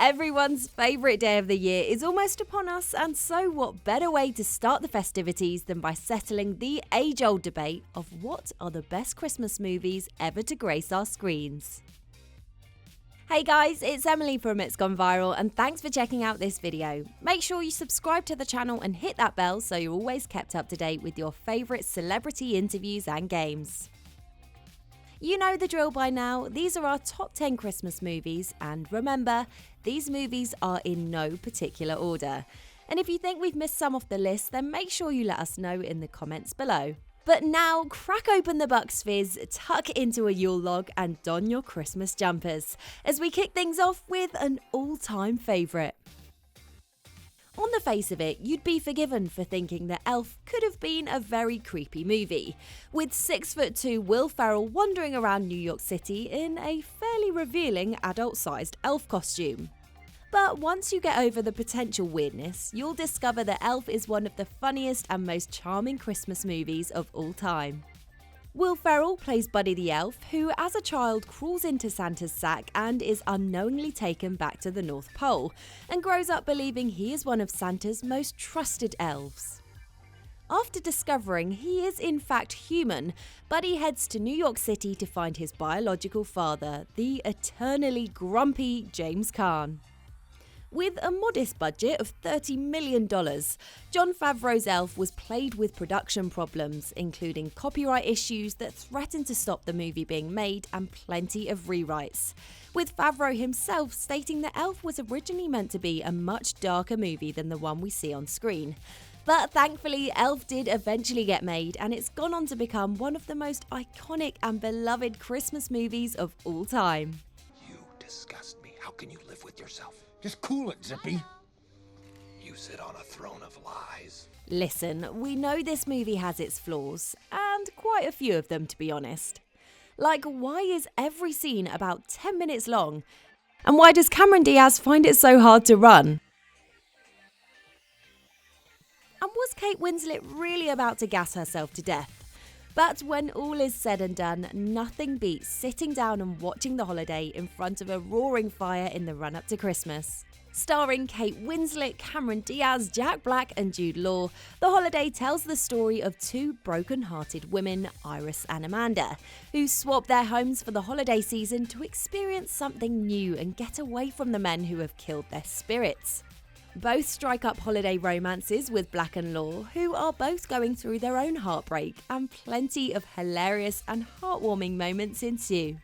Everyone's favourite day of the year is almost upon us, and so what better way to start the festivities than by settling the age-old debate of what are the best Christmas movies ever to grace our screens. Hey guys, it's Emily from It's Gone Viral, and thanks for checking out this video. Make sure you subscribe to the channel and hit that bell so you're always kept up to date with your favourite celebrity interviews and games. You know the drill by now, these are our top 10 Christmas movies, and remember, these movies are in no particular order. And if you think we've missed some off the list, then make sure you let us know in the comments below. But now, crack open the Bucks Fizz, tuck into a Yule log and don your Christmas jumpers, as we kick things off with an all-time favourite. On the face of it, you'd be forgiven for thinking that Elf could have been a very creepy movie, with 6'2" Will Ferrell wandering around New York City in a fairly revealing adult-sized elf costume. But once you get over the potential weirdness, you'll discover that Elf is one of the funniest and most charming Christmas movies of all time. Will Ferrell plays Buddy the Elf, who as a child crawls into Santa's sack and is unknowingly taken back to the North Pole, and grows up believing he is one of Santa's most trusted elves. After discovering he is in fact human, Buddy heads to New York City to find his biological father, the eternally grumpy James Caan. With a modest budget of $30 million, Jon Favreau's Elf was plagued with production problems, including copyright issues that threatened to stop the movie being made and plenty of rewrites, with Favreau himself stating that Elf was originally meant to be a much darker movie than the one we see on screen. But thankfully, Elf did eventually get made, and it's gone on to become one of the most iconic and beloved Christmas movies of all time. You disgust me. How can you live with yourself? Just cool it, Zippy. You sit on a throne of lies. Listen, we know this movie has its flaws, and quite a few of them to be honest. Like, why is every scene about 10 minutes long? And why does Cameron Diaz find it so hard to run? And was Kate Winslet really about to gas herself to death? But when all is said and done, nothing beats sitting down and watching The Holiday in front of a roaring fire in the run-up to Christmas. Starring Kate Winslet, Cameron Diaz, Jack Black and Jude Law, The Holiday tells the story of two broken-hearted women, Iris and Amanda, who swap their homes for the holiday season to experience something new and get away from the men who have killed their spirits. Both strike up holiday romances with Black and Law, who are both going through their own heartbreak, and plenty of hilarious and heartwarming moments ensue.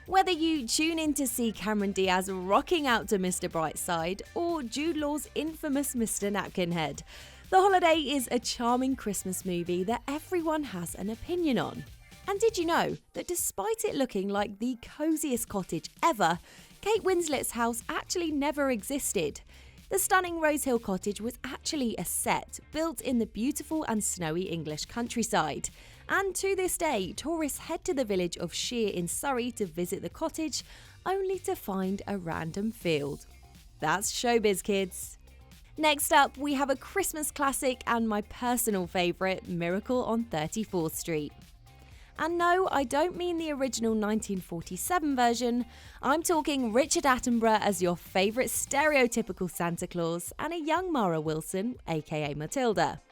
Whether you tune in to see Cameron Diaz rocking out to Mr. Brightside or Jude Law's infamous Mr. Napkinhead, The Holiday is a charming Christmas movie that everyone has an opinion on. And did you know that despite it looking like the coziest cottage ever, Kate Winslet's house actually never existed? The stunning Rose Hill cottage was actually a set built in the beautiful and snowy English countryside. And to this day, tourists head to the village of Sheer in Surrey to visit the cottage, only to find a random field. That's showbiz, kids. Next up, we have a Christmas classic and my personal favourite, Miracle on 34th Street. And no, I don't mean the original 1947 version. I'm talking Richard Attenborough as your favourite stereotypical Santa Claus and a young Mara Wilson, aka Matilda.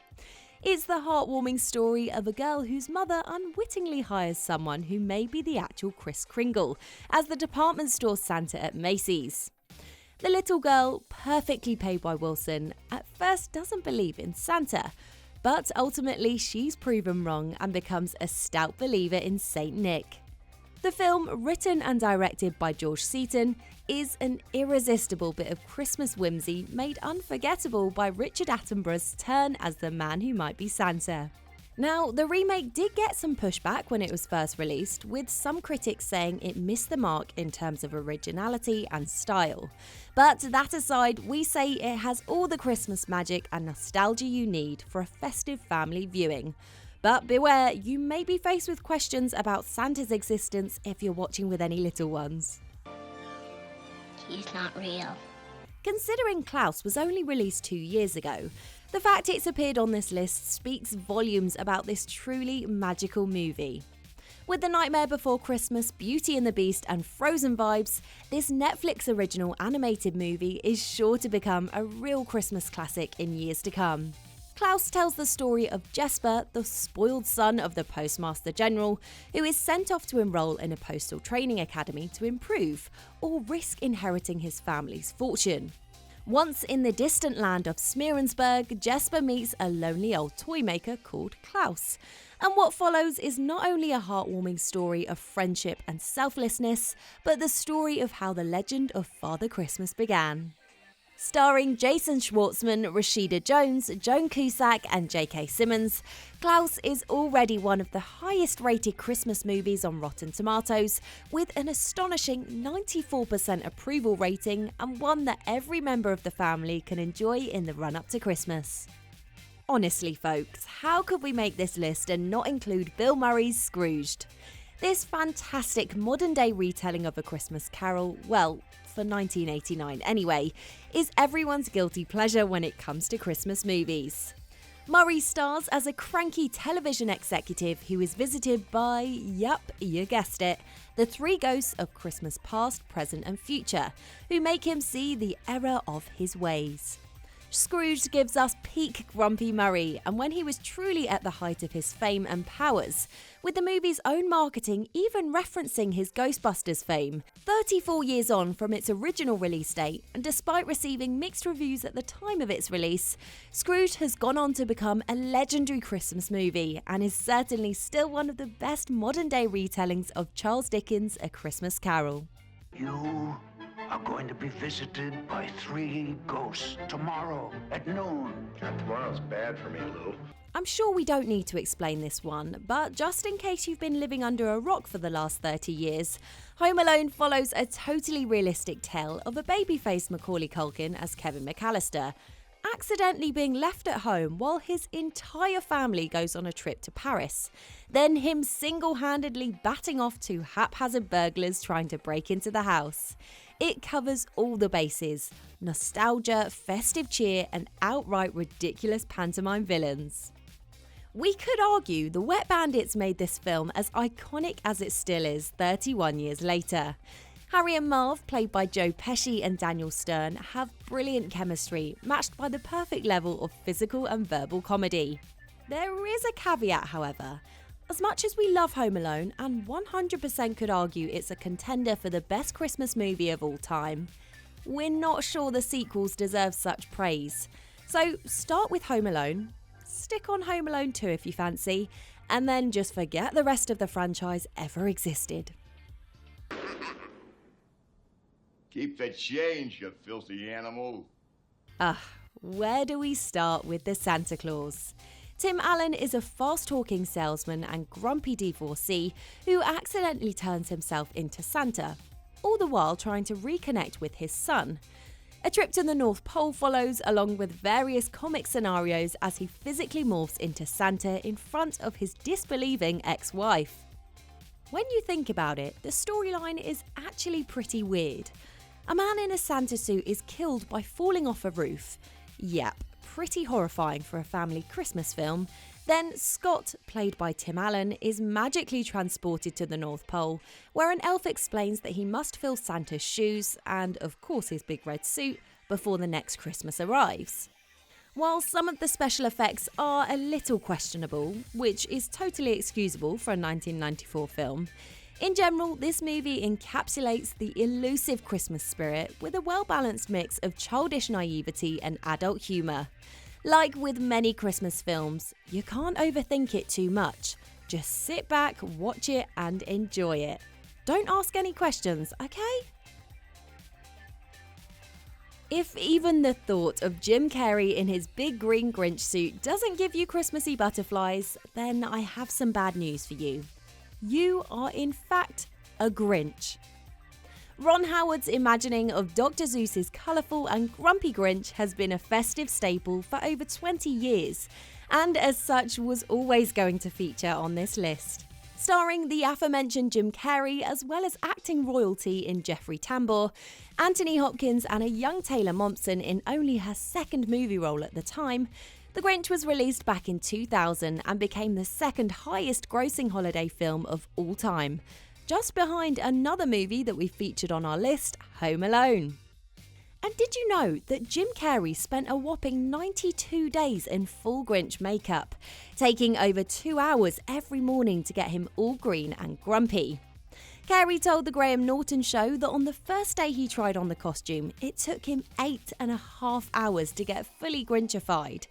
It's the heartwarming story of a girl whose mother unwittingly hires someone who may be the actual Kris Kringle as the department store Santa at Macy's. The little girl, perfectly played by Wilson, at first doesn't believe in Santa, but ultimately she's proven wrong and becomes a stout believer in Saint Nick. The film, written and directed by George Seaton, is an irresistible bit of Christmas whimsy made unforgettable by Richard Attenborough's turn as the man who might be Santa. Now, the remake did get some pushback when it was first released, with some critics saying it missed the mark in terms of originality and style. But that aside, we say it has all the Christmas magic and nostalgia you need for a festive family viewing. But beware, you may be faced with questions about Santa's existence if you're watching with any little ones. He's not real. Considering Klaus was only released 2 years ago, the fact it's appeared on this list speaks volumes about this truly magical movie. With the Nightmare Before Christmas, Beauty and the Beast and Frozen vibes, this Netflix original animated movie is sure to become a real Christmas classic in years to come. Klaus tells the story of Jesper, the spoiled son of the Postmaster General, who is sent off to enroll in a postal training academy to improve or risk inheriting his family's fortune. Once in the distant land of Smeerensburg, Jesper meets a lonely old toy maker called Klaus. And what follows is not only a heartwarming story of friendship and selflessness, but the story of how the legend of Father Christmas began. Starring Jason Schwartzman, Rashida Jones, Joan Cusack and J.K. Simmons, Klaus is already one of the highest rated Christmas movies on Rotten Tomatoes, with an astonishing 94% approval rating and one that every member of the family can enjoy in the run-up to Christmas. Honestly folks, how could we make this list and not include Bill Murray's Scrooged? This fantastic modern-day retelling of A Christmas Carol, well, for 1989 anyway, is everyone's guilty pleasure when it comes to Christmas movies. Murray stars as a cranky television executive who is visited by, yup, you guessed it, the three ghosts of Christmas past, present and future, who make him see the error of his ways. Scrooge gives us peak Grumpy Murray, and when he was truly at the height of his fame and powers, with the movie's own marketing even referencing his Ghostbusters fame. 34 years on from its original release date, and despite receiving mixed reviews at the time of its release, Scrooge has gone on to become a legendary Christmas movie, and is certainly still one of the best modern-day retellings of Charles Dickens' A Christmas Carol. You are going to be visited by three ghosts tomorrow at noon. Tomorrow's bad for me, Lou. I'm sure we don't need to explain this one, but just in case you've been living under a rock for the last 30 years, Home Alone follows a totally realistic tale of a baby-faced Macaulay Culkin as Kevin McAllister, accidentally being left at home while his entire family goes on a trip to Paris, then him single-handedly batting off two haphazard burglars trying to break into the house. It covers all the bases: nostalgia, festive cheer, and outright ridiculous pantomime villains. We could argue the Wet Bandits made this film as iconic as it still is 31 years later. Harry and Marv, played by Joe Pesci and Daniel Stern, have brilliant chemistry, matched by the perfect level of physical and verbal comedy. There is a caveat, however. As much as we love Home Alone, and 100% could argue it's a contender for the best Christmas movie of all time, we're not sure the sequels deserve such praise. So start with Home Alone, stick on Home Alone 2 if you fancy, and then just forget the rest of the franchise ever existed. Keep the change, you filthy animal. Where do we start with the Santa Claus? Tim Allen is a fast-talking salesman and grumpy divorcee who accidentally turns himself into Santa, all the while trying to reconnect with his son. A trip to the North Pole follows, along with various comic scenarios as he physically morphs into Santa in front of his disbelieving ex-wife. When you think about it, the storyline is actually pretty weird. A man in a Santa suit is killed by falling off a roof. Yep, pretty horrifying for a family Christmas film. Then Scott, played by Tim Allen, is magically transported to the North Pole, where an elf explains that he must fill Santa's shoes, and of course his big red suit, before the next Christmas arrives. While some of the special effects are a little questionable, which is totally excusable for a 1994 film, in general, this movie encapsulates the elusive Christmas spirit with a well-balanced mix of childish naivety and adult humour. Like with many Christmas films, you can't overthink it too much. Just sit back, watch it and enjoy it. Don't ask any questions, okay? If even the thought of Jim Carrey in his big green Grinch suit doesn't give you Christmassy butterflies, then I have some bad news for you. You are in fact a Grinch. Ron Howard's imagining of Dr. Seuss's colourful and grumpy Grinch has been a festive staple for over 20 years, and as such was always going to feature on this list. Starring the aforementioned Jim Carrey, as well as acting royalty in Jeffrey Tambor, Anthony Hopkins and a young Taylor Momsen in only her second movie role at the time, The Grinch was released back in 2000 and became the second highest grossing holiday film of all time, just behind another movie that we featured on our list, Home Alone. And did you know that Jim Carrey spent a whopping 92 days in full Grinch makeup, taking over 2 hours every morning to get him all green and grumpy? Carrey told the Graham Norton show that on the first day he tried on the costume, it took him 8.5 hours to get fully Grinchified,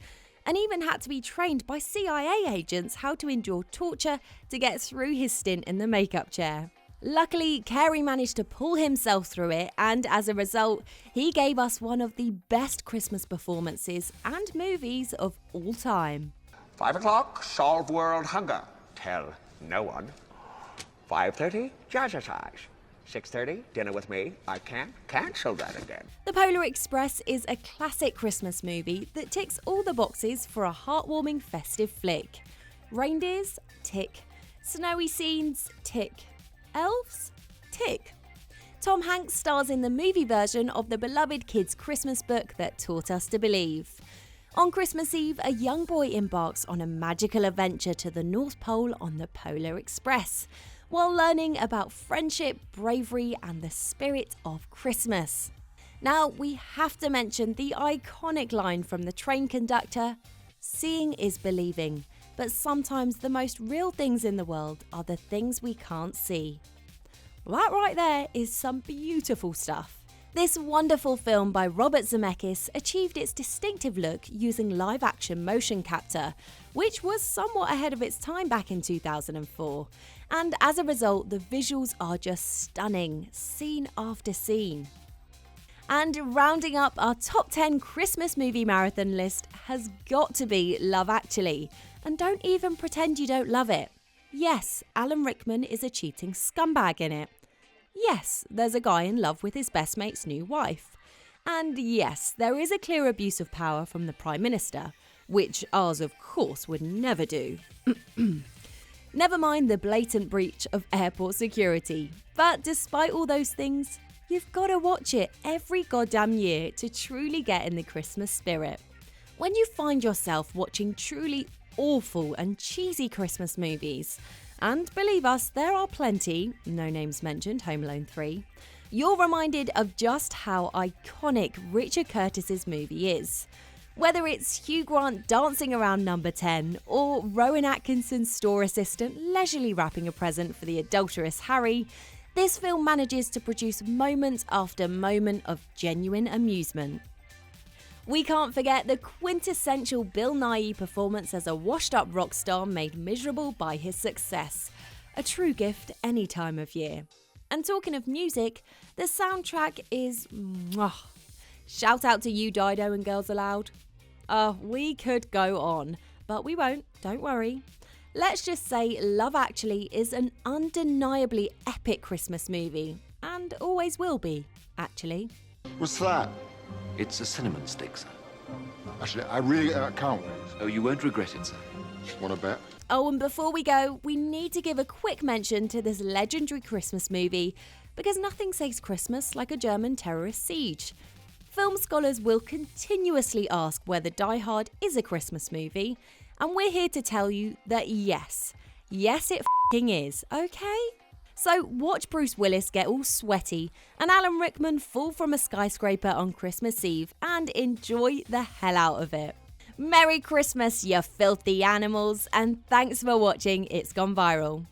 and even had to be trained by CIA agents how to endure torture to get through his stint in the makeup chair. Luckily, Carrey managed to pull himself through it, and as a result, he gave us one of the best Christmas performances and movies of all time. 5 o'clock, solve world hunger. Tell no one. 5:30, jazzercise. 6:30, dinner with me. I can't cancel that again. The Polar Express is a classic Christmas movie that ticks all the boxes for a heartwarming festive flick. Reindeers? Tick. Snowy scenes? Tick. Elves? Tick. Tom Hanks stars in the movie version of the beloved kids' Christmas book that taught us to believe. On Christmas Eve, a young boy embarks on a magical adventure to the North Pole on the Polar Express, while learning about friendship, bravery, and the spirit of Christmas. Now, we have to mention the iconic line from the train conductor, "Seeing is believing, but sometimes the most real things in the world are the things we can't see." That right there is some beautiful stuff. This wonderful film by Robert Zemeckis achieved its distinctive look using live-action motion capture, which was somewhat ahead of its time back in 2004. And as a result, the visuals are just stunning, scene after scene. And rounding up our top 10 Christmas movie marathon list has got to be Love Actually. And don't even pretend you don't love it. Yes, Alan Rickman is a cheating scumbag in it. Yes, there's a guy in love with his best mate's new wife. And yes, there is a clear abuse of power from the Prime Minister, which ours of course would never do. Never mind the blatant breach of airport security. But despite all those things, you've got to watch it every goddamn year to truly get in the Christmas spirit. When you find yourself watching truly awful and cheesy Christmas movies, and believe us, there are plenty, no names mentioned, Home Alone 3, you're reminded of just how iconic Richard Curtis's movie is. Whether it's Hugh Grant dancing around number 10 or Rowan Atkinson's store assistant leisurely wrapping a present for the adulterous Harry, this film manages to produce moment after moment of genuine amusement. We can't forget the quintessential Bill Nighy performance as a washed-up rock star made miserable by his success. A true gift any time of year. And talking of music, the soundtrack is mwah. Shout out to you, Dido and Girls Aloud. We could go on, but we won't, don't worry. Let's just say Love Actually is an undeniably epic Christmas movie, and always will be, actually. What's that? It's a cinnamon stick, sir. Actually, I really can't wait. Oh, you won't regret it, sir. Want to bet? Oh, and before we go, we need to give a quick mention to this legendary Christmas movie, because nothing says Christmas like a German terrorist siege. Film scholars will continuously ask whether Die Hard is a Christmas movie, and we're here to tell you that yes it f***ing is, okay? So watch Bruce Willis get all sweaty and Alan Rickman fall from a skyscraper on Christmas Eve and enjoy the hell out of it. Merry Christmas, you filthy animals, and thanks for watching It's Gone Viral.